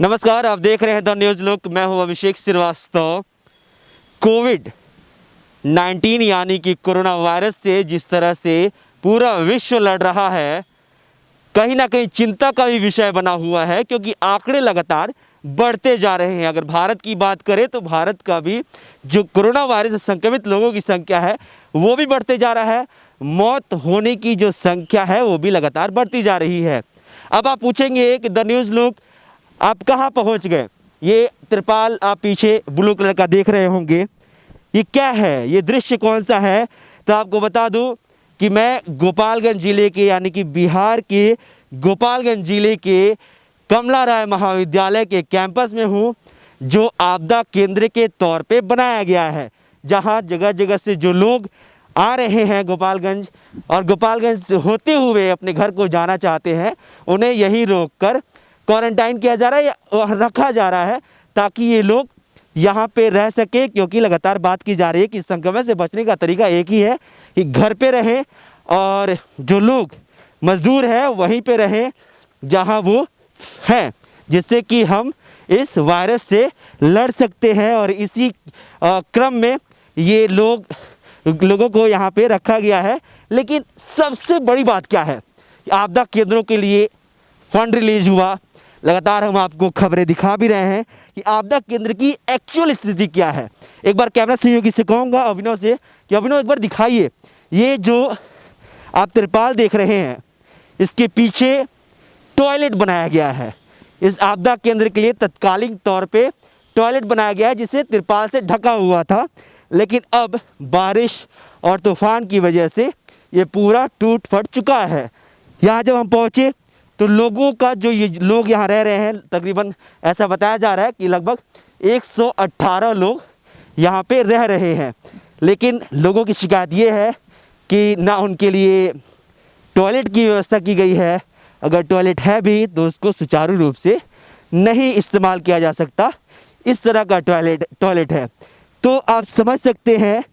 नमस्कार, आप देख रहे हैं द न्यूज़ लुक। मैं हूं अभिषेक श्रीवास्तव। कोविड-19 यानी कि कोरोना वायरस से जिस तरह से पूरा विश्व लड़ रहा है, कहीं ना कहीं चिंता का भी विषय बना हुआ है, क्योंकि आंकड़े लगातार बढ़ते जा रहे हैं। अगर भारत की बात करें तो भारत का भी जो कोरोना वायरस से संक्रमित लोगों की संख्या है वो भी बढ़ते जा रहा है। मौत होने की जो संख्या है वो भी लगातार बढ़ती जा रही है। अब आप पूछेंगे कि द न्यूज़ लुक आप कहाँ पहुँच गए। ये त्रिपाल आप पीछे ब्लू कलर का देख रहे होंगे, ये क्या है, ये दृश्य कौन सा है? तो आपको बता दूं कि मैं गोपालगंज ज़िले के यानी कि बिहार के गोपालगंज ज़िले के कमला राय महाविद्यालय के कैंपस में हूँ, जो आपदा केंद्र के तौर पे बनाया गया है, जहाँ जगह जगह से जो लोग आ रहे हैं गोपालगंज और गोपालगंज से होते हुए अपने घर को जाना चाहते हैं, उन्हें यहीं रोककर क्वारंटाइन किया जा रहा है या रखा जा रहा है, ताकि ये लोग यहाँ पे रह सके। क्योंकि लगातार बात की जा रही है कि संक्रमण से बचने का तरीका एक ही है कि घर पे रहें और जो लोग मजदूर हैं वहीं पे रहें जहाँ वो हैं, जिससे कि हम इस वायरस से लड़ सकते हैं। और इसी क्रम में ये लोगों को यहाँ पे रखा गया है। लेकिन सबसे बड़ी बात क्या है, आपदा केंद्रों के लिए फंड रिलीज हुआ। लगातार हम आपको खबरें दिखा भी रहे हैं कि आपदा केंद्र की एक्चुअल स्थिति क्या है। एक बार कैमरा सहयोगी से कहूँगा अभिनव से कि अभिनव एक बार दिखाइए, ये जो आप त्रिपाल देख रहे हैं इसके पीछे टॉयलेट बनाया गया है। इस आपदा केंद्र के लिए तत्कालीन तौर पे टॉयलेट बनाया गया है, जिसे त्रिपाल से ढका हुआ था। लेकिन अब बारिश और तूफान की वजह से ये पूरा टूट फट चुका है। यहाँ जब हम पहुँचे तो लोगों का जो ये लोग यहाँ रह रहे हैं, तकरीबन ऐसा बताया जा रहा है कि लगभग 118 लोग यहाँ पे रह रहे हैं। लेकिन लोगों की शिकायत ये है कि ना उनके लिए टॉयलेट की व्यवस्था की गई है, अगर टॉयलेट है भी तो उसको सुचारू रूप से नहीं इस्तेमाल किया जा सकता। इस तरह का टॉयलेट है। तो आप समझ सकते हैं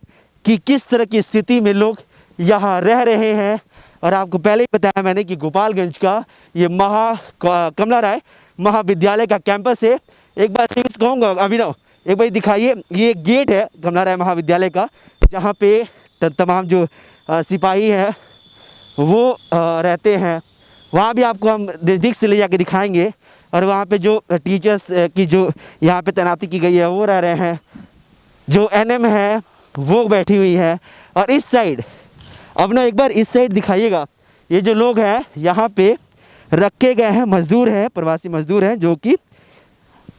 कि किस तरह की स्थिति में लोग यहाँ रह रहे हैं। और आपको पहले ही बताया मैंने कि गोपालगंज का ये कमला राय महाविद्यालय का कैंपस है। एक बार से कहूँगा अभिनव, एक बार दिखाइए, ये गेट है कमला राय महाविद्यालय का, जहाँ पे तमाम जो सिपाही हैं वो रहते हैं। वहाँ भी आपको हम नज़दीक से ले जाके दिखाएंगे। और वहाँ पे जो टीचर्स की जो यहाँ पे तैनाती की गई है वो रह रहे हैं, जो एनएम है वो बैठी हुई है। और इस साइड अब ना एक बार इस साइड दिखाइएगा, ये जो लोग हैं यहाँ पे रखे गए हैं, मजदूर हैं, प्रवासी मजदूर हैं, जो कि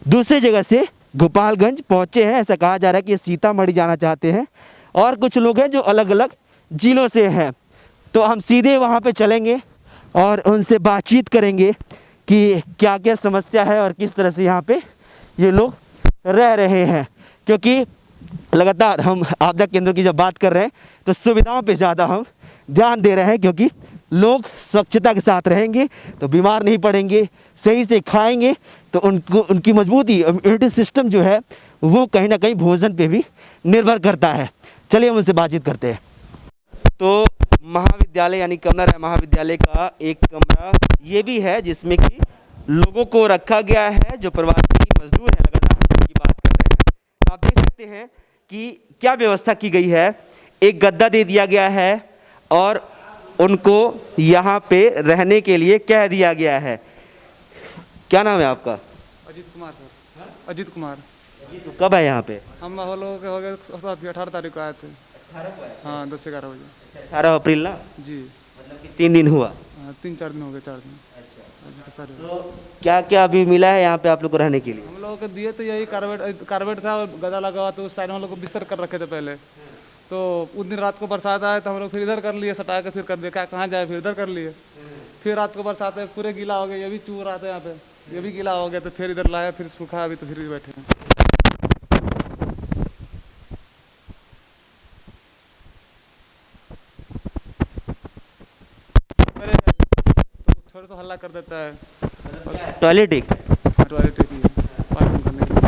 दूसरी जगह से गोपालगंज पहुँचे हैं। ऐसा कहा जा रहा है कि ये सीतामढ़ी जाना चाहते हैं। और कुछ लोग हैं जो अलग अलग ज़िलों से हैं। तो हम सीधे वहाँ पे चलेंगे और उनसे बातचीत करेंगे कि क्या क्या समस्या है और किस तरह से यहाँ पे ये लोग रह रहे हैं। क्योंकि लगातार हम आपदा केंद्रों की जब बात कर रहे हैं तो सुविधाओं पे ज़्यादा हम ध्यान दे रहे हैं, क्योंकि लोग स्वच्छता के साथ रहेंगे तो बीमार नहीं पड़ेंगे, सही से खाएंगे तो उनकी मजबूती, इम्यूनिटी सिस्टम जो है वो कहीं ना कहीं भोजन पे भी निर्भर करता है। चलिए हम उनसे बातचीत करते हैं। तो महाविद्यालय यानी कमला राय महाविद्यालय का एक कमरा ये भी है, जिसमें कि लोगों को रखा गया है जो प्रवासी मजदूर हैं। लगातार उनकी बात कर रहे हैं, आप देख सकते हैं कि क्या व्यवस्था की गई है। एक गद्दा दे दिया गया है और उनको यहाँ पे रहने के लिए कह दिया गया है। क्या नाम है आपका? अजीत कुमार सर। अजीत कुमार। तो कब है यहाँ पे? हम हो गए 18 तारीख को आए थे। हाँ 10-11 बजे। 18 अप्रैल ना जी। मतलब कि 3 दिन हुआ? 3-4 दिन हो गए, 4 दिन। तो क्या क्या अभी मिला है यहाँ पे आप लोग को रहने के लिए? हम लोगों को दिए तो यही कारबेट था और गदा लगा हुआ, तो उस साइड हम लोग को बिस्तर कर रखे थे पहले। तो उस दिन रात को बरसात आया तो हम लोग फिर इधर कर लिए, सटा के फिर कर दिया, क्या कहाँ जाए, फिर इधर कर लिए। फिर रात को बरसात है, पूरे गीला हो गया, ये भी चूर रहा था यहाँ पे, ये भी गीला हो गया, तो फिर इधर लाया, फिर सूखा, अभी तो फिर भी बैठे हैं। तो थोड़ा सा हल्ला कर देता है। टॉयलेट एक टॉयलेट पानी करने के लिए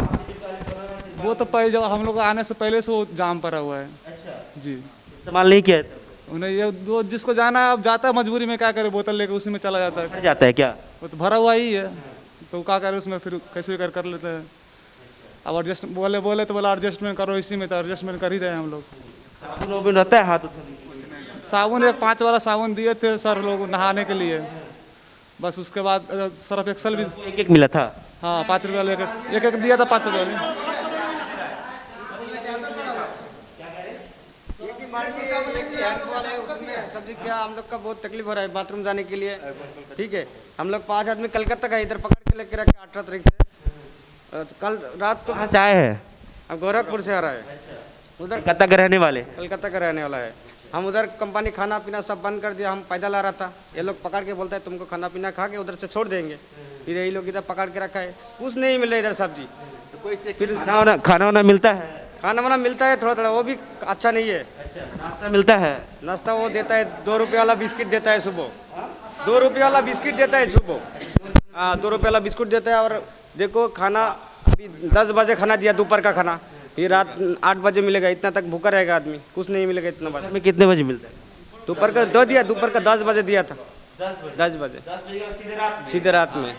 वो तो पहले जब हम लोग आने से पहले से वो जाम पड़ा हुआ है। अच्छा जी। इस्तेमाल नहीं किया है? उन्हें ये वो जिसको जाना है अब जाता है, मजबूरी में क्या करे, बोतल लेके उसी में चला जाता है। भर जाता है क्या? वो तो भरा हुआ ही है, तो वो क्या करें उसमें, फिर कैसे भी कर लेते हैं। अब एडजस्ट बोले तो बोला एडजस्टमेंट करो इसी में, तो एडजस्टमेंट कर ही रहे हैं हम लोग। साबुन वाबुन रहता है हाथ धोने के लिए? साबुन एक 5 वाला साबुन दिए थे सर लोग नहाने के लिए, बस उसके बाद सर्फ एक्सल भी एक एक मिला था? हाँ 5 रुपये वाले एक एक दिया था 5 रुपये वाले। सब्जी क्या हम लोग का बहुत तकलीफ हो रहा है बाथरूम जाने के लिए। ठीक है, हम लोग 5 आदमी कलकत्ता का इधर पकड़ के लेके रखे 18 तारीख से। कल रात को कहाँ से आए हैं? अब गोरखपुर से आ रहा है, उधर कलकत्ता के रहने वाले? कलकत्ता का रहने वाला है। हम उधर कंपनी खाना पीना सब बंद कर दिया, हम पैदल आ रहा था, ये लोग पकड़ के बोलता है तुमको खाना पीना खा के उधर से छोड़ देंगे। फिर यही लोग इधर पकड़ के रखा है, कुछ नहीं मिल रहा इधर सब्जी। फिर खाना वाना मिलता है? खाना वाना मिलता है थोड़ा थोड़ा, वो भी अच्छा नहीं है। नाश्ता मिलता है? नाश्ता वो देता है 2 रुपये वाला बिस्किट देता है सुबह, 2 रुपये वाला बिस्किट देता है सुबह। हाँ 2 रुपये वाला बिस्कुट देता है। और देखो खाना अभी 10 बजे खाना दिया दोपहर का खाना, फिर रात 8 बजे मिलेगा। इतना तक भूखा रहेगा आदमी, कुछ नहीं मिलेगा इतना बजे में। कितने बजे मिलता है? दोपहर का दो दिया, दोपहर का 10 बजे दिया था। 10 बजे सीधे रात में।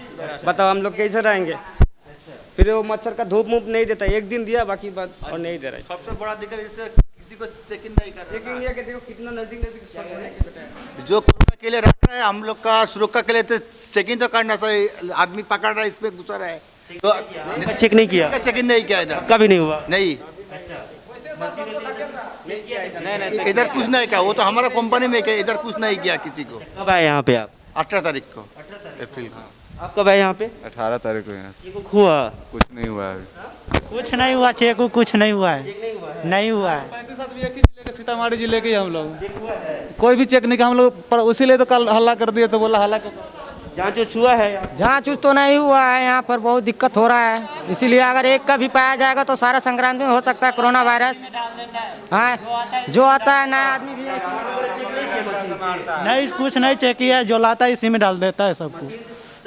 बताओ हम लोग कैसे रहेंगे? फिर वो मच्छर का धूप मूप नहीं देता, एक दिन दिया बाकी बात और नहीं दे रहा है। सबसे बड़ा दिक्कत इससे किसी को चेकिंग नहीं कर चेकिंग लिया के देखो कितना नजदीक नजदीक स्वच्छ होने के बेटा है। जो कोरोना के लिए रख रहे हैं हम लोग का सुरक्षा के लिए, तो चेकिंग तो करना चाहिए। आदमी पकड़ रहा है, इसमें घुसा रहा है तो चेक नहीं किया? चेकिंग नहीं किया इधर, कभी नहीं हुआ? नहीं इधर कुछ नहीं किया। वो तो हमारा कंपनी में किया, इधर कुछ नहीं किया किसी को। कब आए यहाँ पे आप? 18 तारीख को अप्रैल को। आप कब आए यहाँ पे? 18 तारीख को यहाँ चेक हुआ? कुछ नहीं हुआ है। कुछ नहीं हुआ, चेक कुछ नहीं हुआ है, नहीं हुआ है। 35 आदमी एक ही जिले के, सीतामढ़ी जिले के ही हम लोग, कोई भी चेक नहीं किया हम लोग। पर उसीलिए तो कल हल्ला कर दिया, तो बोला हल्ला जाँच उच हुआ है यहाँ? जाँच उच तो नहीं हुआ है, यहाँ पर बहुत दिक्कत हो रहा है। इसीलिए अगर एक का भी पाया जाएगा तो सारा संक्रांत में हो सकता है कोरोना वायरस। हाँ जो आता है नया आदमी भी नहीं कुछ नहीं चेक किया, जो लाता है इसी में डाल देता है सबको,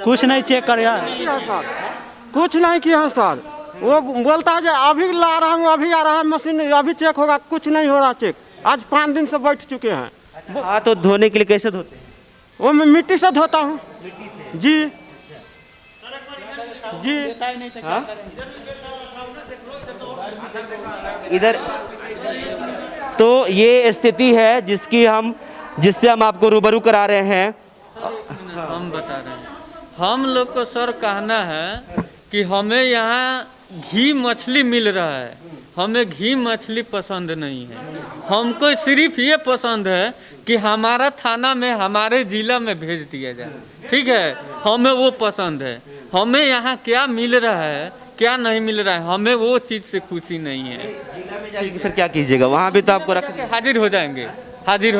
कुछ नहीं चेक कर कुछ नहीं किया सर। वो बोलता है अभी ला रहा हूँ, अभी आ रहा है मशीन, अभी चेक होगा, कुछ नहीं हो रहा चेक। आज 5 दिन से बैठ चुके हैं। हाथ तो धोने के लिए कैसे धोते हैं? वो मैं मिट्टी से धोता हूँ जी जी। हाँ? इधर तो ये स्थिति है जिससे हम आपको रूबरू करा रहे हैं। हम बता रहे हैं, हम लोग को सर कहना है कि हमें यहाँ घी मछली मिल रहा है, हमें घी मछली पसंद नहीं है। हमको सिर्फ ये पसंद है कि हमारा थाना में हमारे ज़िला में भेज दिया जाए। ठीक है, हमें वो पसंद है। हमें यहाँ क्या मिल रहा है क्या नहीं मिल रहा है, हमें वो चीज़ से खुशी नहीं है। जिला में जाके फिर क्या कीजिएगा? वहाँ भी तो आपको हाजिर हो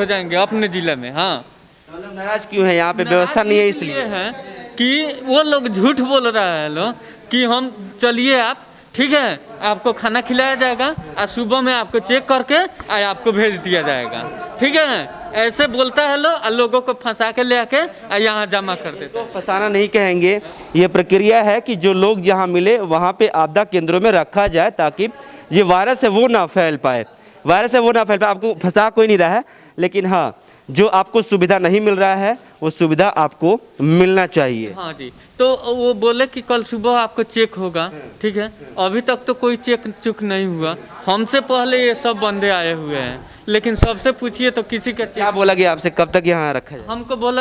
जाएंगे अपने ज़िले में। हाँ मतलब नाराज क्यों है? यहाँ पे व्यवस्था नहीं है इसलिए है कि वो लोग झूठ बोल रहा है लोग कि हम चलिए आप, ठीक है आपको खाना खिलाया जाएगा और सुबह में आपको चेक करके आपको भेज दिया जाएगा। ठीक है, ऐसे बोलता है लोगों को फंसा के ले आके यहाँ जमा कर देते हैं। फंसाना नहीं कहेंगे, ये प्रक्रिया है कि जो लोग जहाँ मिले वहाँ पे आपदा केंद्रों में रखा जाए ताकि ये वायरस है वो ना फैल पाए। आपको फंसा कोई नहीं रहा है, लेकिन हाँ जो आपको सुविधा नहीं मिल रहा है वो सुविधा आपको मिलना चाहिए। हाँ जी, तो वो बोले कि कल सुबह आपको चेक होगा। ठीक है, अभी तक तो कोई चेक नहीं हुआ। हमसे पहले ये सब बंदे आए हुए हैं, लेकिन सबसे पूछिए तो किसी का क्या बोला गया आपसे? कब तक यहाँ रखा जाए?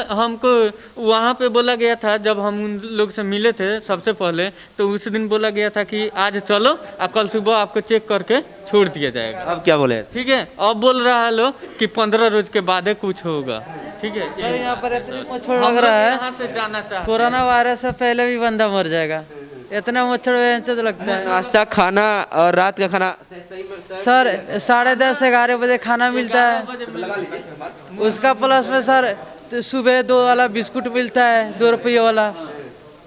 हमको वहाँ पे बोला गया था, जब हम उन लोग से मिले थे सबसे पहले, तो उस दिन बोला गया था कि आज चलो और कल सुबह आपको चेक करके छोड़ दिया जाएगा। अब क्या बोले? ठीक है, अब बोल रहा है लोग कि 15 रोज के बाद कुछ होगा। ठीक है, सर यहाँ पर इतनी मच्छर लग रहा है, यहाँ से जाना चाहते कोरोना वायरस से पहले भी बंदा मर जाएगा, इतना मच्छर तो लगता है। नाश्ता खाना और रात का खाना सर 10:30 11 बजे खाना मिलता है, उसका प्लस में सर तो सुबह 2 वाला बिस्कुट मिलता है 2 रुपये वाला,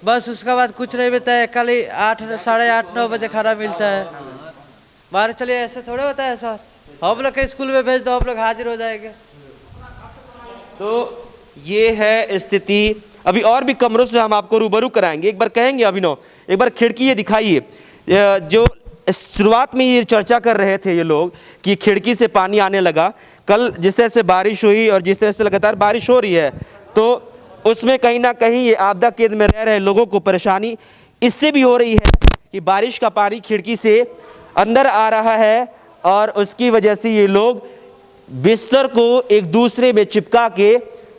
बस उसका बाद कुछ नहीं मिलता है। कल 8 8:30 9 बजे खाना मिलता है। बाहर चलिए, ऐसे थोड़े होता है सर। हम लोग के स्कूल में भेज दो, आप लोग हाजिर हो जाएंगे। तो ये है स्थिति। अभी और भी कमरों से हम आपको रूबरू कराएंगे। एक बार कहेंगे अभिनव, एक बार खिड़की ये दिखाइए। जो शुरुआत में ये चर्चा कर रहे थे ये लोग कि खिड़की से पानी आने लगा, कल जिस तरह से बारिश हुई और जिस तरह से लगातार बारिश हो रही है, तो उसमें कहीं ना कहीं ये आपदा केंद्र में रह रहे लोगों को परेशानी इससे भी हो रही है कि बारिश का पानी खिड़की से अंदर आ रहा है और उसकी वजह से ये लोग बिस्तर को एक दूसरे में चिपका के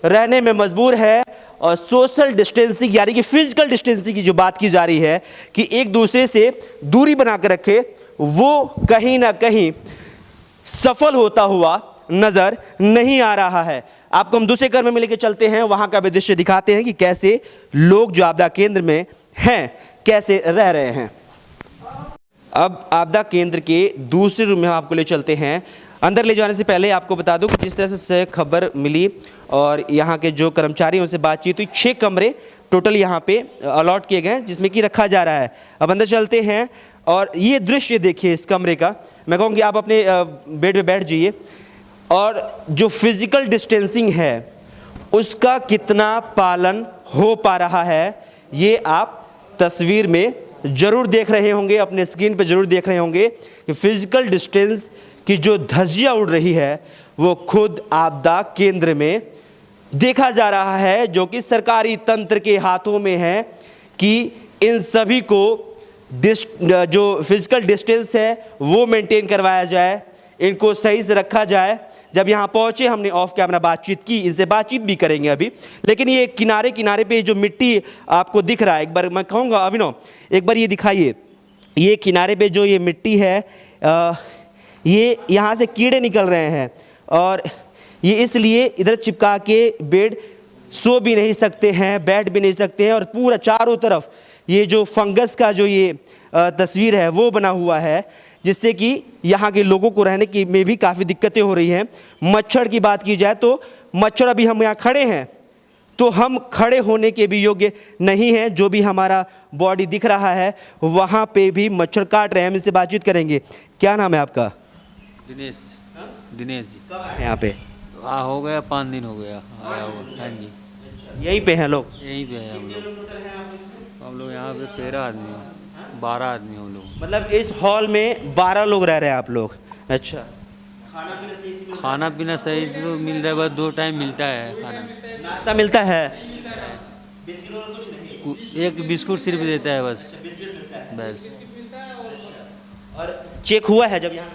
रहने में मजबूर है। और सोशल डिस्टेंसिंग यानी कि फिजिकल डिस्टेंसिंग की जो बात की जा रही है कि एक दूसरे से दूरी बना कर रखे, वो कहीं ना कहीं सफल होता हुआ नजर नहीं आ रहा है। आपको हम दूसरे घर में लेकर चलते हैं, वहां का भी दृश्य दिखाते हैं कि कैसे लोग जो आपदा केंद्र में हैं कैसे रह रहे हैं। अब आपदा केंद्र के दूसरे रूम में हम आपको ले चलते हैं। अंदर ले जाने से पहले आपको बता दूं कि जिस तरह से खबर मिली और यहाँ के जो कर्मचारी उनसे बातचीत हुई, 6 कमरे टोटल यहाँ पे अलॉट किए गए हैं जिसमें कि रखा जा रहा है। अब अंदर चलते हैं और ये दृश्य देखिए इस कमरे का। मैं कहूँ कि आप अपने बेड पे बैठ जाइए और जो फिजिकल डिस्टेंसिंग है उसका कितना पालन हो पा रहा है ये आप तस्वीर में ज़रूर देख रहे होंगे, अपने स्क्रीन पे ज़रूर देख रहे होंगे कि फिजिकल डिस्टेंस की जो धज्जियाँ उड़ रही है वो खुद आपदा केंद्र में देखा जा रहा है, जो कि सरकारी तंत्र के हाथों में है कि इन सभी को जो फिजिकल डिस्टेंस है वो मेंटेन करवाया जाए, इनको सही से रखा जाए। जब यहाँ पहुँचे हमने ऑफ कैमरा बातचीत की, इनसे बातचीत भी करेंगे अभी, लेकिन ये किनारे किनारे पे जो मिट्टी आपको दिख रहा है, एक बार मैं कहूँगा अभिनव एक बार ये दिखाइए, ये किनारे पे जो ये मिट्टी है ये यहाँ से कीड़े निकल रहे हैं और ये इसलिए इधर चिपका के बेड सो भी नहीं सकते हैं, बैठ भी नहीं सकते हैं और पूरा चारों तरफ ये जो फंगस का जो ये तस्वीर है वो बना हुआ है, जिससे कि यहाँ के लोगों को रहने की में भी काफ़ी दिक्कतें हो रही हैं। मच्छर की बात की जाए तो मच्छर, अभी हम यहाँ खड़े हैं तो हम खड़े होने के भी योग्य नहीं हैं, जो भी हमारा बॉडी दिख रहा है वहाँ पे भी मच्छर काट रहे हैं। हम इससे बातचीत करेंगे। क्या नाम है आपका? दिनेश जी। कब आए यहाँ पे? हो गया 5 दिन हो गया आया हुआ। हाँ जी, यहीं पे हैं लोग? यहीं पे है हम लोग यहाँ पे 13 आदमी हैं, 12 आदमी हम लोग। मतलब इस हॉल में 12 लोग रह रहे हैं आप लोग? अच्छा, खाना पीना सही से मिल रहा है, बस 2 टाइम मिलता है खाना। नाश्ता मिलता है? एक बिस्कुट सिर्फ देता है बस। और चेक हुआ है जब यहाँ?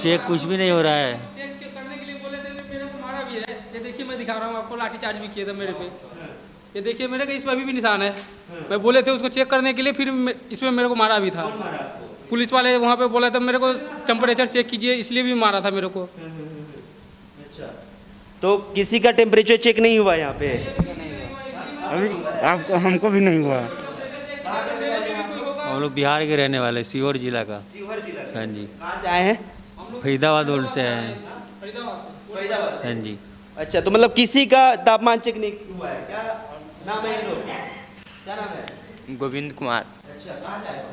चेक कुछ भी नहीं हो रहा है। चेक करने के लिए बोले थे, मेरे को मारा भी है। ये देखिए मैं दिखा रहा हूँ आपको, लाठी चार्ज भी किया था मेरे पे। ये देखिए मेरे को इस पर अभी भी निशान है। मैं बोले थे उसको चेक करने के लिए, फिर इसमें मेरे को मारा भी था। पुलिस वाले वहाँ पे बोला था मेरे को टेम्परेचर चेक कीजिए, इसलिए भी मारा था मेरे को। अच्छा, तो किसी का टेम्परेचर चेक नहीं हुआ यहाँ पे? अभी आपको हमको भी नहीं हुआ। हम लोग बिहार के रहने वाले, सीहोर जिला का। हाँ जी। कहाँ से आए हैं? फरीदाबाद रोड से आए हैं। हाँ जी। अच्छा, तो मतलब किसी का तापमान चेक नहीं हुआ है? क्या नाम है इन लोग? क्या नाम है? गोविंद कुमार। अच्छा, कहाँ से आए हो?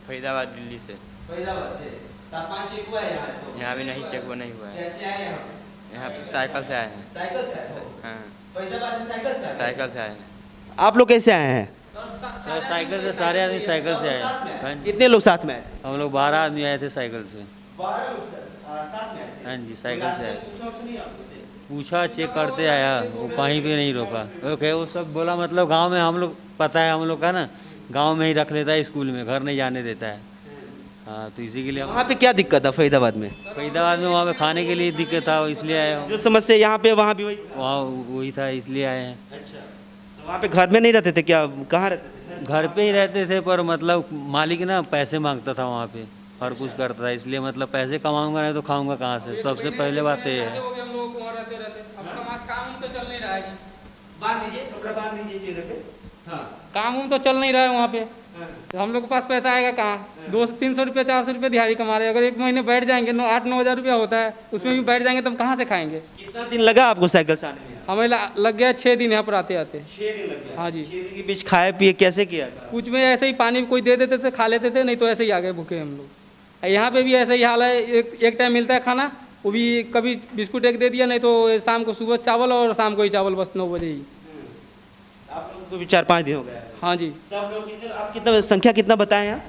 फरीदाबाद दिल्ली से। फरीदाबाद से। तापमान चेक हुआ है यहाँ? तो यहाँ भी नहीं चेक हुआ, नहीं हुआ है। कैसे आए यहाँ? यहाँ साइकिल से आए हैं। साइकिल से आए हो? हाँ, फरीदाबाद से साइकिल से आए? साइकिल से आए हैं। आप लोग कैसे आए हैं? सर साइकिल से, सारे आदमी साइकिल से आए। कितने लोग साथ में आए? हम लोग 12 आदमी आए थे साइकिल से। 12 लोग साथ में आए? हाँ जी, साइकिल से आए। पूछा पूछा, चेक करते आया, वो कहीं भी नहीं रोका। ओके, वो सब बोला मतलब गांव में हम लोग, पता है हम लोग का ना, गांव में ही रख लेता है, स्कूल में घर नहीं जाने देता है। हाँ, तो इसी के लिए वहाँ पे क्या दिक्कत है फरीदाबाद में? फरीदाबाद में वहाँ पे खाने के लिए दिक्कत था, इसलिए आए हम। जो समस्या यहाँ पे वहाँ भी वही था, इसलिए आए हैं। अच्छा, तो वहाँ पे घर में नहीं रहते थे क्या? कहाँ रहते थे? घर पे ही रहते थे, पर मतलब मालिक ना पैसे मांगता था वहाँ पे, हर कुछ करता था, इसलिए मतलब पैसे कमाऊंगा नहीं तो खाऊंगा कहाँ से? सबसे पहले बात ये है। काम तो चल नहीं रहा है वहाँ पे, तो हम लोग के पास पैसा आएगा कहाँ? 200-300 रुपये 400 रुपये दिहाड़ी कमा रहे हैं। अगर 1 महीने बैठ जाएंगे 8-9 हज़ार रुपया होता है, उसमें भी बैठ जाएंगे तो हम कहाँ से खाएंगे? कितना दिन लगा आपको साइकिल से आने में? हमें लग गया 6 दिन यहाँ पर आते आते। 6 दिन लग गया? हाँ जी। 6 दिन के बीच खाए पिए कैसे किया? कुछ में ऐसे ही पानी कोई दे देते थे, खा लेते थे, नहीं तो ऐसे ही आ गए भूखे हम लोग। यहाँ पे भी ऐसे ही हाल है, एक टाइम मिलता है खाना, वो भी कभी बिस्कुट एक दे दिया, नहीं तो शाम को सुबह चावल और शाम को ही चावल, बस 9 बजे ही। आप लोगों को भी 4-5 दिन हो गया? हाँ जी। सब लोग कितने, आप कितना संख्या कितना बताएं यहाँ?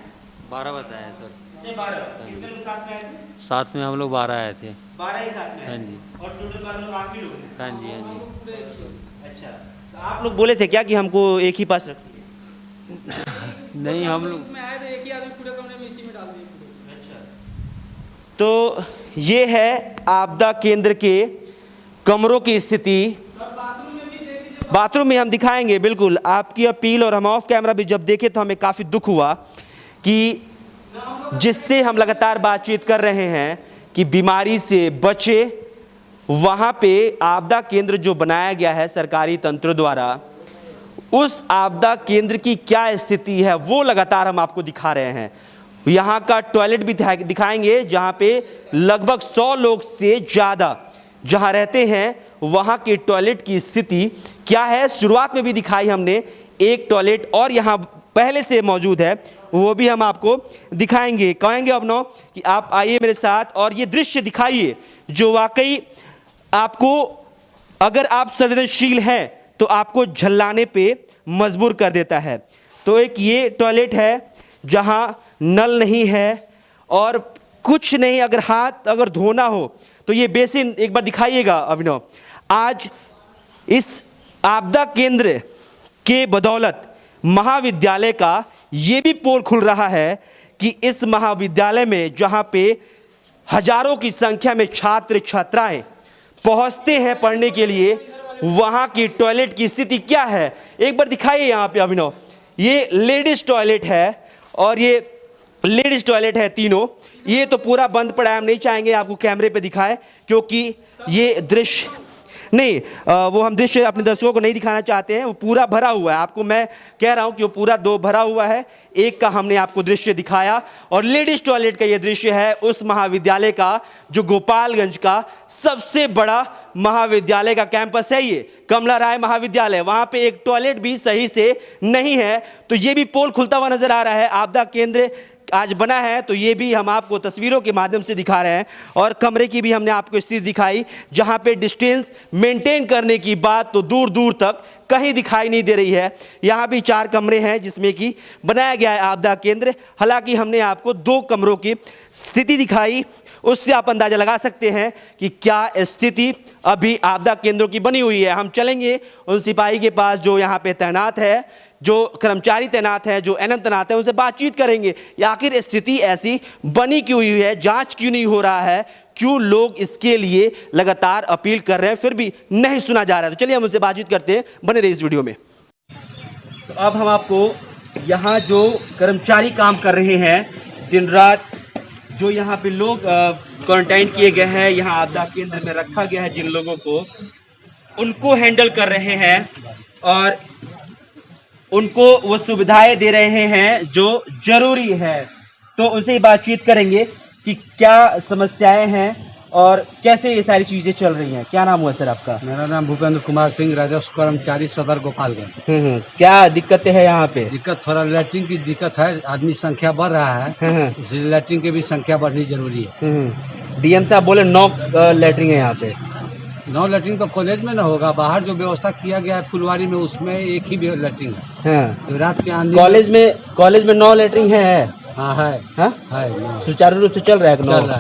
12 बताए सर। 12? कितने लोग साथ में आए थे? साथ में हम लोग 12 आए थे। 12 ही साथ में? हाँ जी। और टोटल 12 लोग आप ही लोग हैं? हाँ जी, हाँ जी। अच्छा, आप लोग बोले थे क्या कि हमको एक ही पास रखिए? नहीं हम लोग तो ये है आपदा केंद्र के कमरों की स्थिति। बाथरूम में हम दिखाएंगे बिल्कुल। आपकी अपील और हम ऑफ कैमरा भी जब देखे तो हमें काफ़ी दुख हुआ कि जिससे हम लगातार बातचीत कर रहे हैं कि बीमारी से बचे, वहाँ पे आपदा केंद्र जो बनाया गया है सरकारी तंत्र द्वारा, उस आपदा केंद्र की क्या स्थिति है वो लगातार हम आपको दिखा रहे हैं। यहाँ का टॉयलेट भी दिखाएंगे जहाँ पे लगभग 100 लोग से ज़्यादा जहाँ रहते हैं, वहाँ के टॉयलेट की स्थिति क्या है। शुरुआत में भी दिखाई हमने एक टॉयलेट और यहाँ पहले से मौजूद है, वो भी हम आपको दिखाएंगे। कहेंगे अभिनव कि आप आइए मेरे साथ और ये दृश्य दिखाइए जो वाकई आपको, अगर आप संवेदनशील हैं तो आपको झल्लाने पे मजबूर कर देता है। तो एक ये टॉयलेट है जहाँ नल नहीं है और कुछ नहीं, अगर हाथ अगर धोना हो तो ये बेसिन एक बार दिखाइएगा अभिनव। आज इस आपदा केंद्र के बदौलत महाविद्यालय का ये भी पोल खुल रहा है कि इस महाविद्यालय में जहाँ पे हजारों की संख्या में छात्र छात्राएं पहुँचते हैं पढ़ने के लिए, वहाँ की टॉयलेट की स्थिति क्या है एक बार दिखाइए यहाँ पे अभिनव। ये लेडीज़ टॉयलेट है और ये लेडीज़ टॉयलेट है तीनों। ये तो पूरा बंद पड़ा है, हम नहीं चाहेंगे आपको कैमरे पे दिखाएं क्योंकि ये दृश्य नहीं, वो हम दृश्य अपने दर्शकों को नहीं दिखाना चाहते हैं। वो पूरा भरा हुआ है, आपको मैं कह रहा हूँ कि वो पूरा 2 भरा हुआ है। एक का हमने आपको दृश्य दिखाया और लेडीज़ टॉयलेट का ये दृश्य है उस महाविद्यालय का जो गोपालगंज का सबसे बड़ा महाविद्यालय का कैंपस है। ये कमला राय महाविद्यालय, वहाँ पे एक टॉयलेट भी सही से नहीं है। तो ये भी पोल खुलता हुआ नजर आ रहा है। आपदा केंद्र आज बना है तो ये भी हम आपको तस्वीरों के माध्यम से दिखा रहे हैं और कमरे की भी हमने आपको स्थिति दिखाई जहाँ पे डिस्टेंस मेंटेन करने की बात तो दूर दूर तक कहीं दिखाई नहीं दे रही है। यहाँ भी 4 कमरे हैं जिसमें कि बनाया गया है आपदा केंद्र। हालांकि हमने आपको 2 कमरों की स्थिति दिखाई, उससे आप अंदाजा लगा सकते हैं कि क्या स्थिति अभी आपदा केंद्रों की बनी हुई है। हम चलेंगे उन सिपाही के पास जो यहाँ पे तैनात है, जो कर्मचारी तैनात है, जो एनएम तैनात है, उनसे बातचीत करेंगे आखिर स्थिति ऐसी बनी क्यों हुई है, जांच क्यों नहीं हो रहा है, क्यों लोग इसके लिए लगातार अपील कर रहे हैं फिर भी नहीं सुना जा रहा है। तो चलिए हम उनसे बातचीत करते हैं, बने रहिए इस वीडियो में। तो अब हम आपको यहाँ जो कर्मचारी काम कर रहे हैं दिन रात, जो यहाँ पे लोग क्वारंटाइन किए गए हैं, यहाँ आपदा केंद्र में रखा गया है जिन लोगों को, उनको हैंडल कर रहे हैं और उनको वो सुविधाएं दे रहे हैं जो जरूरी है। तो उनसे बातचीत करेंगे कि क्या समस्याएं हैं और कैसे ये सारी चीजें चल रही हैं। क्या नाम हुआ सर आपका? मेरा नाम भूपेंद्र कुमार सिंह, राजस्व कर्मचारी सदर गोपालगंज। क्या दिक्कतें हैं यहाँ पे? दिक्कत थोड़ा लैट्रिन की दिक्कत है, आदमी संख्या बढ़ रहा है, इसलिए लैट्रिन की भी संख्या बढ़नी जरूरी है। डीएम साहब बोले 9 लैट्रिन है यहाँ पे। 9 लैट्रिन तो कॉलेज में न होगा, बाहर जो व्यवस्था किया गया है फुलवारी में उसमें एक ही लैट्रिन है। तो रात के आंधी कॉलेज में 9 लैट्रिन है। हाँ है सुचारू रूप से चल रहा है?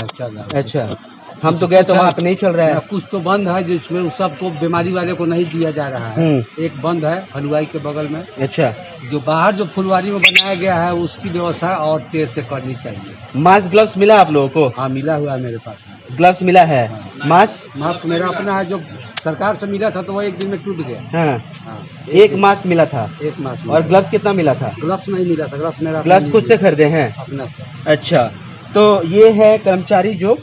चल रहा है। अच्छा, हम तो गए तो वहाँ पे नहीं चल रहा है। कुछ तो बंद है जिसमें सबको बीमारी वाले को नहीं दिया जा रहा है। एक बंद है हलवाई के बगल में। अच्छा, जो बाहर जो फुलवारी में बनाया गया है उसकी व्यवस्था और तेज से करनी चाहिए। मास्क ग्लव्स मिला आप लोगों को? हाँ मिला हुआ है मेरे पास। ग्लव्स मिला है? मास्क मेरा अपना है, जो सरकार से मिला था तो वो एक दिन में टूट गया। एक मास्क मिला था? एक मास्क। और ग्लव्स कितना मिला था? ग्लव्स नहीं मिला था, ग्लव्स मेरा ग्लव्स खुद से खरीदे हैं अपना से। अच्छा, तो ये है कर्मचारी जो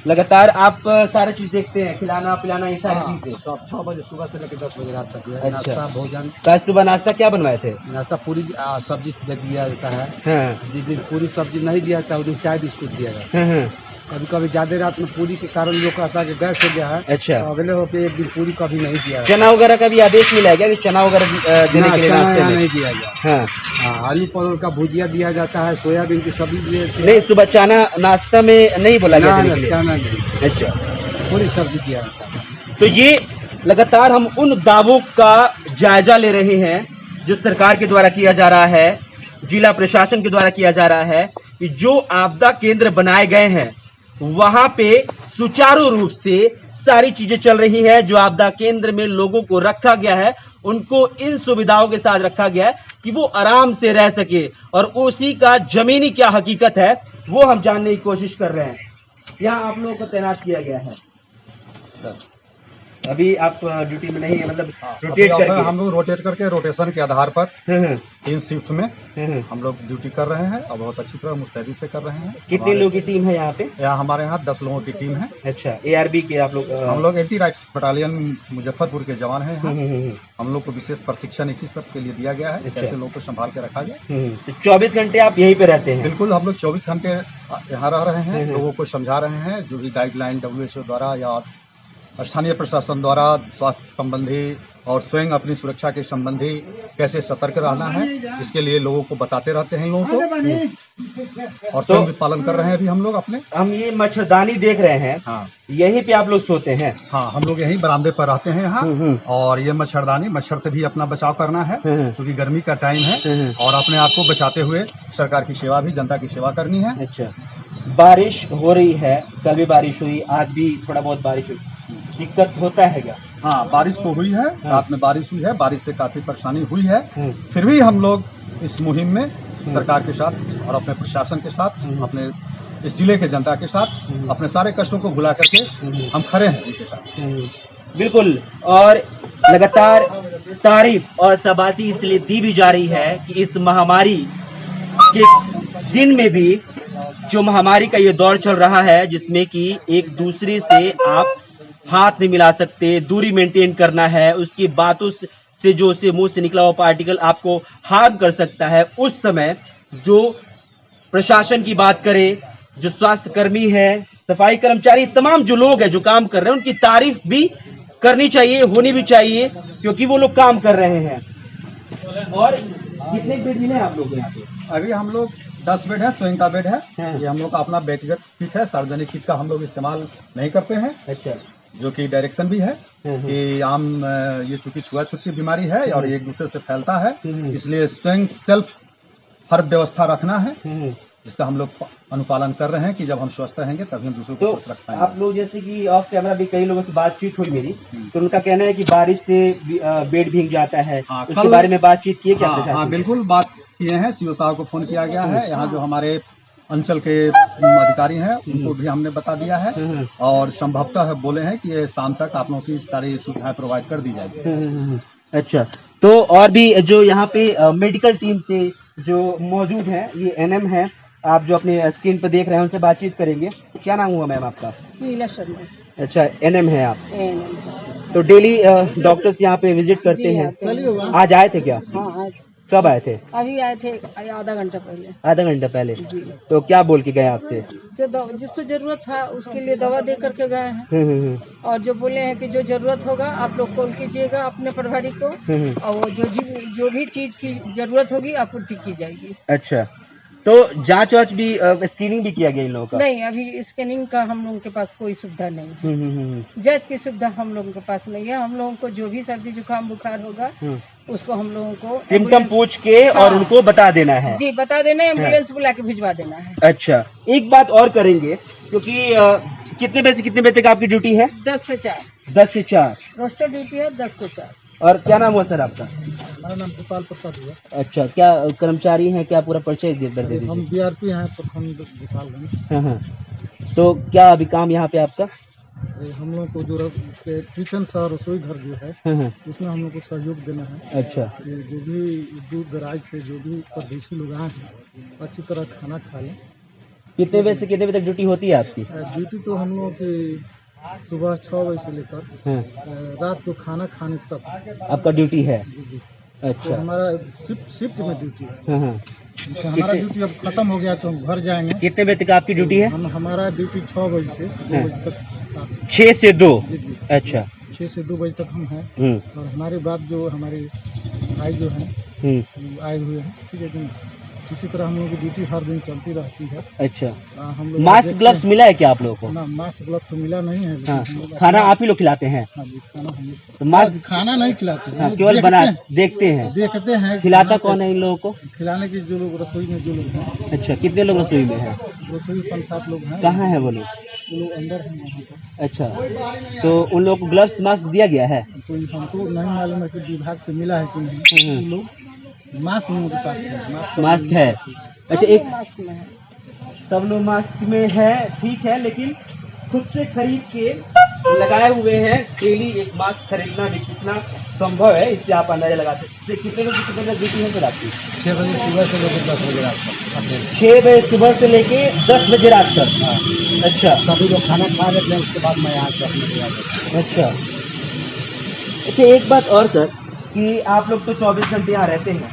लगातार आप सारी चीज देखते हैं, खिलाना पिलाना ये सारी चीजें। 6 बजे सुबह से लेकर 10 बजे रात तक। अच्छा। नाश्ता भोजन। कल सुबह नाश्ता क्या बनवाए थे? नाश्ता पूरी सब्जी दिया जाता है। जिस दिन पूरी सब्जी नहीं दिया जाता उस दिन चाय बिस्कुट दिया जाता है। कभी कभी ज्यादा रात में पूरी के कारण लोग कहता है कि गैस हो गया है। अच्छा, तो अगले होते एक दिन पूरी कभी नहीं दिया। चना वगैरह का भी आदेश मिला है क्या कि चना वगैरह देने के लिए? चना नहीं दिया गया। हाँ, आलू परोर का भुजिया दिया जाता है, सोयाबीन की सब्जी नहीं, सुबह चना नाश्ता में नहीं बोला गया? चना नहीं। अच्छा, पूरी सब्जी दिया जाता है। तो ये लगातार हम उन दावों का जायजा ले रहे हैं जो सरकार के द्वारा किया जा रहा है, जिला प्रशासन के द्वारा किया जा रहा है कि जो आपदा केंद्र बनाए गए हैं वहां पे सुचारू रूप से सारी चीजें चल रही है। जो आपदा केंद्र में लोगों को रखा गया है उनको इन सुविधाओं के साथ रखा गया है कि वो आराम से रह सके, और उसी का जमीनी क्या हकीकत है वो हम जानने की कोशिश कर रहे हैं। यहाँ आप लोगों को तैनात किया गया है। अभी आप ड्यूटी में नहीं है, मतलब रोटेट करके हम लोग रोटेट करके रोटेशन के आधार पर 3 शिफ्ट में हम लोग ड्यूटी कर रहे हैं और बहुत अच्छी तरह मुस्तैदी से कर रहे हैं। कितने लोगों की टीम है यहाँ पे? हमारे यहाँ 10 लोगों की टीम है। अच्छा, ARB के आप लोग? हम लोग एंटी राइट्स बटालियन मुजफ्फरपुर के जवान हैं। हम लोग को विशेष प्रशिक्षण इसी सब के लिए दिया गया है, कैसे लोगों को संभाल के रखा जाए। तो 24 घंटे आप यहीं पे रहते हैं? बिल्कुल, हम लोग 24 घंटे यहाँ रह रहे हैं, लोगों को समझा रहे हैं जो भी गाइडलाइन WHO द्वारा या स्थानीय प्रशासन द्वारा स्वास्थ्य संबंधी और स्वयं अपनी सुरक्षा के संबंधी कैसे सतर्क रहना है, इसके लिए लोगों को बताते रहते हैं लोगों को, और स्वयं भी पालन कर रहे हैं। अभी हम लोग अपने ये मच्छरदानी देख रहे हैं। हाँ, यहीं पे आप लोग सोते हैं? हाँ, हम लोग यहीं बरामदे पर रहते हैं यहाँ। और ये मच्छरदानी, मच्छर से भी अपना बचाव करना है क्योंकि गर्मी का टाइम है, और अपने आप को बचाते हुए सरकार की सेवा भी, जनता की सेवा करनी है। अच्छा, बारिश हो रही है, कल भी बारिश हुई, आज भी थोड़ा बहुत बारिश हुई, दिक्कत होता है क्या? हाँ, बारिश तो हुई है, रात में बारिश हुई है, बारिश से काफी परेशानी हुई है। फिर भी हम लोग इस मुहिम में सरकार के साथ और अपने प्रशासन के साथ, अपने इस जिले के जनता के साथ अपने सारे कष्टों को भुला करके हम खड़े हैं इनके साथ। बिल्कुल, और लगातार तारीफ और शाबाशी इसलिए दी भी जा रही है कि इस महामारी के दिन में भी, जो महामारी का ये दौर चल रहा है जिसमें कि एक दूसरे से आप हाथ नहीं मिला सकते, दूरी मेंटेन करना है, उसकी बातों से जो उसके मुंह से निकला हुआ पार्टिकल आपको हार्म कर सकता है, उस समय जो प्रशासन की बात करें, जो स्वास्थ्य कर्मी है, सफाई कर्मचारी, तमाम जो लोग हैं जो काम कर रहे हैं, उनकी तारीफ भी करनी चाहिए, होनी भी चाहिए, क्योंकि वो लोग काम कर रहे हैं। और कितने बेड मिले आप लोग यहाँ पे? अभी हम लोग 10 बेड है, स्वयं का बेड है। ये हम लोग का अपना व्यक्तिगत किट है, सार्वजनिक किट का हम लोग इस्तेमाल नहीं करते हैं। अच्छा, जो कि डायरेक्शन भी है कि आम ये चूंकि छुआछूत की बीमारी है और एक दूसरे से फैलता है, इसलिए स्वयं सेल्फ हर व्यवस्था रखना है, जिसका हम लोग अनुपालन कर रहे हैं कि जब हम स्वस्थ रहेंगे तभी हम दूसरों को स्वस्थ रख पाएंगे। आप लोग जैसे कि ऑफ कैमरा भी कई लोगों से बातचीत हुई मेरी, तो उनका कहना है कि बारिश से बेड भीग जाता है। उसके बारे में बातचीत की क्या? हाँ, बिल्कुल बात किए हैं, सीओ साहब को फोन किया गया है। यहाँ जो हमारे अंचल के अधिकारी हैं उनको भी हमने बता दिया है, और संभवतः बोले हैं कि ये शाम तक आप लोगों की सारी सुविधाएं प्रोवाइड कर दी जाएगी। अच्छा, तो और भी जो यहाँ पे मेडिकल टीम से जो मौजूद हैं, ये NM है, आप जो अपने स्क्रीन पर देख रहे हैं, उनसे बातचीत करेंगे। क्या नाम हुआ मैम आपका? नीला शर्मा। अच्छा, NM है आप? NM। तो डेली डॉक्टर्स यहाँ पे विजिट करते हैं? आज आए थे क्या? हाँ, आज। कब आए थे? अभी आए थे, आधा घंटा पहले। आधा घंटा पहले? तो क्या बोल के गए आपसे? जो जिसको जरूरत था उसके लिए दवा दे करके गए हैं, और जो बोले हैं कि जो जरूरत होगा आप लोग कॉल कीजिएगा अपने प्रभारी को, और वो जो भी चीज की जरूरत होगी आपूर्ति की जाएगी। अच्छा, तो जांच वाच भी, स्क्रीनिंग भी किया गया इन लोगों का? नहीं, अभी स्कैनिंग का हम लोगों के पास कोई सुविधा नहीं है। जांच की सुविधा हम लोगों के पास नहीं है। हम लोगों को जो भी सर्दी जुकाम बुखार होगा उसको हम लोगों को सिम्टम पूछ के और उनको बता देना है। जी, बता देना है, एम्बुलेंस बुला के भिजवा देना है। अच्छा, एक बात और करेंगे, क्योंकि कितने बजे से कितने बजे तक आपकी ड्यूटी है? 10 से 4। 10 से 4 रोस्टर ड्यूटी है, 10 से 4। और क्या नाम हुआ सर आपका? हमारा नाम गोपाल प्रसाद हुआ। अच्छा, क्या कर्मचारी हैं, क्या पूरा परिचय दे दीजिए? हम BRP हैं, प्रखंड गोपालगंज। हाँ, तो क्या अभी काम यहाँ पे आपका? हम लोग को जो किचन सा रसोई घर जो है उसमें हम लोग को सहयोग देना है। अच्छा, जो भी दूर दराज से जो भी परदेशी लोग आए हैं अच्छी तरह खाना खा लें। कितने बजे से कितने बजे तक ड्यूटी होती है आपकी? ड्यूटी तो हम लोग की सुबह 6 बजे से लेकर रात को खाना खाने तक आपका ड्यूटी है? जी। अच्छा, तो हमारा शिफ्ट में ड्यूटी है। हमारा ड्यूटी अब खत्म हो गया तो हम घर जाएंगे। कितने बजे तक आपकी ड्यूटी है? हमारा ड्यूटी 6 बजे से 2 बजे तक। 6 से 2? अच्छा, 6 से 2 बजे तक हम हैं। और हमारे बाद जो हमारे भाई जो हैं आए हुए हैं, ठीक है कि इसी तरह हम लोगों की ड्यूटी हर दिन चलती रहती है। अच्छा, हम लोग मास्क ग्लव्स मिला है क्या आप लोगों को? ना, मास्क ग्लव्स मिला नहीं है। हाँ, खाना आप ही लोग खिलाते हैं? हाँ जी, खाना हम लोग। तो मास्क खाना नहीं खिलाते हैं, केवल देखते हैं। खिलाता कौन है इन लोगों को? खिलाने की जो लोग रसोई में जो लोग हैं। अच्छा, कितने लोग रसोई में हैं? रसोई 5-7 लोग हैं। कहाँ है वो लोग? वो लोग अंदर हैं वहाँ पर। अच्छा, तो उन लोगों को ग्लव्स मास्क दिया गया है? तो हमको नहीं मालूम है कि विभाग से मिला है कि नहीं। वो लोग मास्क उन लोगों के पास है, मास्क है। अच्छा, एक सब लोग मास्क में है, ठीक है, लेकिन खुद से खरीद के लगाए हुए हैं। डेली एक मास्क खरीदना भी कितना संभव है, इससे आप अंदाजा लगा सकते हैं। कितने बजे ड्यूटी है सर आपकी? 6 बजे सुबह से लेकर 10 बजे रात तक। 6 बजे सुबह से लेके 10 बजे रात तक? अच्छा, सभी लोग खाना खा लेते हैं, उसके बाद मैं यहाँ से अपने को आता हूँ। अच्छा। अच्छा, एक बात और सर कि आप लोग तो 24 घंटे यहाँ रहते हैं,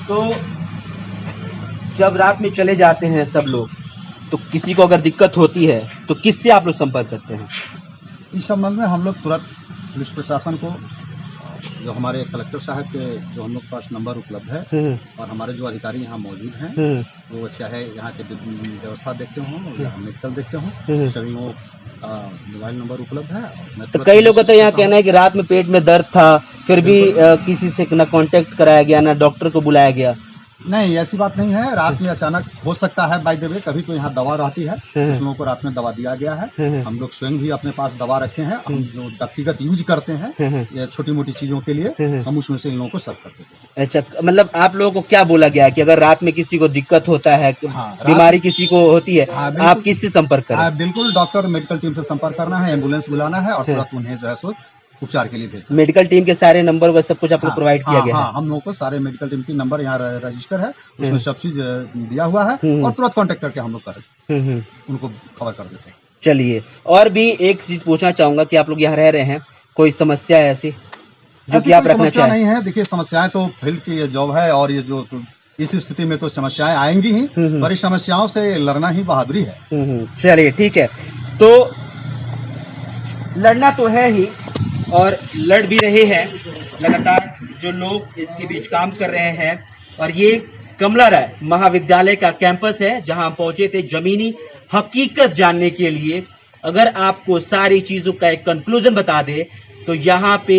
तो जब रात में चले जाते हैं सब लोग, तो किसी को अगर दिक्कत होती है तो किससे आप लोग संपर्क करते हैं? इस संबंध में हम लोग तुरंत पुलिस प्रशासन को, जो हमारे कलेक्टर साहब के जो हम लोग के पास नंबर उपलब्ध है और हमारे जो अधिकारी यहाँ मौजूद हैं, वो चाहे यहाँ के व्यवस्था देखते हों या मेडिकल देखते हों, सभी वो मोबाइल नंबर उपलब्ध है। तो कई लोगों का तो यहाँ कहना है कि रात में पेट में दर्द था, फिर भी किसी से ना कांटेक्ट कराया गया, ना डॉक्टर को बुलाया गया। नहीं, ऐसी बात नहीं है। रात में अचानक हो सकता है, बाय द वे, कभी तो यहाँ दवा रहती है, उस लोगों को रात में दवा दिया गया है। हम लोग स्वयं भी अपने पास दवा रखे हैं, हम जो व्यक्तिगत यूज करते हैं या छोटी मोटी चीजों के लिए, हम उसमें से इन लोगों को सर्व करते हैं। अच्छा, मतलब आप लोगों को क्या बोला गया कि अगर रात में किसी को दिक्कत होता है, बीमारी किसी को होती है, आप किससे संपर्क करें? बिल्कुल, डॉक्टर मेडिकल टीम से संपर्क करना है, एम्बुलेंस बुलाना है और तुरंत उन्हें जो है सो उपचार के लिए भेजना। मेडिकल टीम के सारे नंबर वो सब कुछ आपको प्रोवाइड किया गया है? हम लोगों को सारे मेडिकल टीम की नंबर यहाँ रजिस्टर है, उसमें सब चीज दिया हुआ है और तुरंत कांटेक्ट करके हम लोग करें, उनको खबर कर देते हैं। चलिए, और भी एक चीज पूछना चाहूंगा कि आप लोग यहाँ रह रहे हैं, कोई समस्या है ऐसी जो कि आप रखना चाहें? नहीं है। देखिए, समस्याएं तो फील्ड की जॉब है और ये जो इस स्थिति में तो समस्याएं आएंगी ही, पर इस समस्याओं से लड़ना ही बहादुरी है। चलिए, ठीक है, तो लड़ना तो है ही और लड़ भी रहे हैं लगातार जो लोग इसके बीच काम कर रहे हैं। और ये कमला राय महाविद्यालय का कैंपस है जहां पहुंचे थे जमीनी हकीकत जानने के लिए। अगर आपको सारी चीजों का एक कंक्लूजन बता दे तो यहाँ पे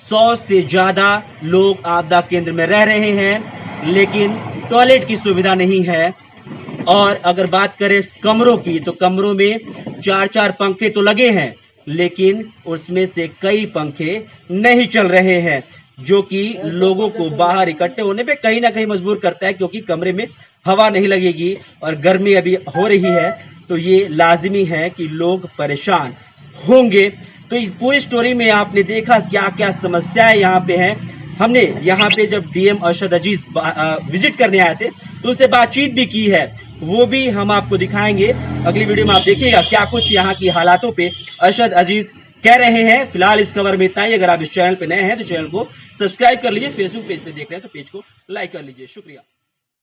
100 से ज्यादा लोग आपदा केंद्र में रह रहे हैं, लेकिन टॉयलेट की सुविधा नहीं है। और अगर बात करें कमरों की, तो कमरों में 4-4 पंखे तो लगे हैं, लेकिन उसमें से कई पंखे नहीं चल रहे हैं, जो कि लोगों को बाहर इकट्ठे होने पे कहीं ना कहीं मजबूर करता है, क्योंकि कमरे में हवा नहीं लगेगी और गर्मी अभी हो रही है, तो ये लाजिमी है कि लोग परेशान होंगे। तो इस पूरी स्टोरी में आपने देखा क्या क्या समस्याएं यहाँ पे हैं। हमने यहाँ पे जब डीएम अरशद अजीज विजिट करने आए थे तो उनसे बातचीत भी की है, वो भी हम आपको दिखाएंगे। अगली वीडियो में आप देखिएगा क्या कुछ यहाँ की हालातों पे अरशद अजीज कह रहे हैं। फिलहाल इस खबर में इतना ही। अगर आप इस चैनल पे नए हैं तो चैनल को सब्सक्राइब कर लीजिए, फेसबुक पेज पे देख रहे हैं तो पेज को लाइक कर लीजिए। शुक्रिया।